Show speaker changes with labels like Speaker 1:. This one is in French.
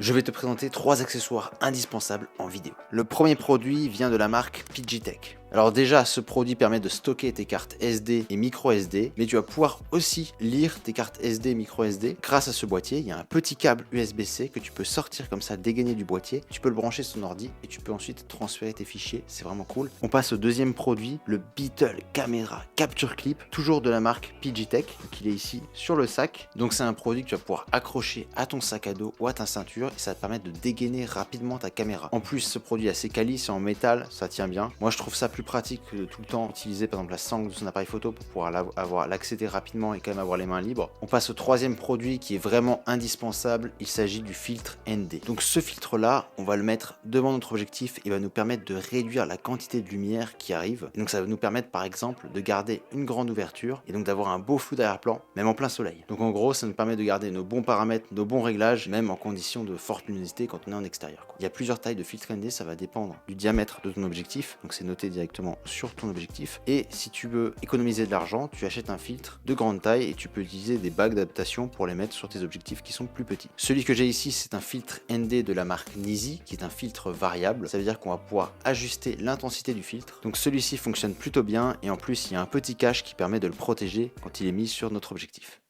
Speaker 1: Je vais te présenter 3 accessoires indispensables en vidéo. Le premier produit vient de la marque Pidgitech. Alors déjà, ce produit permet de stocker tes cartes SD et micro SD, mais tu vas pouvoir aussi lire tes cartes SD et micro SD. Grâce à ce boîtier, il y a un petit câble USB-C que tu peux sortir comme ça, dégainer du boîtier. Tu peux le brancher sur ton ordi et tu peux ensuite transférer tes fichiers. C'est vraiment cool. On passe au deuxième produit, le Beetle Camera Capture Clip, toujours de la marque Pidgitech. Donc il est ici sur le sac. Donc c'est un produit que tu vas pouvoir accrocher à ton sac à dos ou à ta ceinture et ça va te permettre de dégainer rapidement ta caméra. En plus, ce produit est assez quali, c'est en métal, ça tient bien. Moi, je trouve ça plus pratique que de tout le temps utiliser par exemple la sangle de son appareil photo pour pouvoir l'accéder rapidement et quand même avoir les mains libres. On passe au troisième produit qui est vraiment indispensable, il s'agit du filtre ND. Donc ce filtre là, on va le mettre devant notre objectif et va nous permettre de réduire la quantité de lumière qui arrive. Et donc ça va nous permettre par exemple de garder une grande ouverture et donc d'avoir un beau flou d'arrière-plan, même en plein soleil. Donc en gros, ça nous permet de garder nos bons paramètres, nos bons réglages, même en conditions de forte luminosité quand on est en extérieur. Il y a plusieurs tailles de filtre ND, ça va dépendre du diamètre de ton objectif, donc c'est noté directement sur ton objectif. Et si tu veux économiser de l'argent, tu achètes un filtre de grande taille et tu peux utiliser des bagues d'adaptation pour les mettre sur tes objectifs qui sont plus petits. Celui que j'ai ici, c'est un filtre ND de la marque Nisi, qui est un filtre variable. Ça veut dire qu'on va pouvoir ajuster l'intensité du filtre. Donc celui-ci fonctionne plutôt bien et en plus, il y a un petit cache qui permet de le protéger quand il est mis sur notre objectif.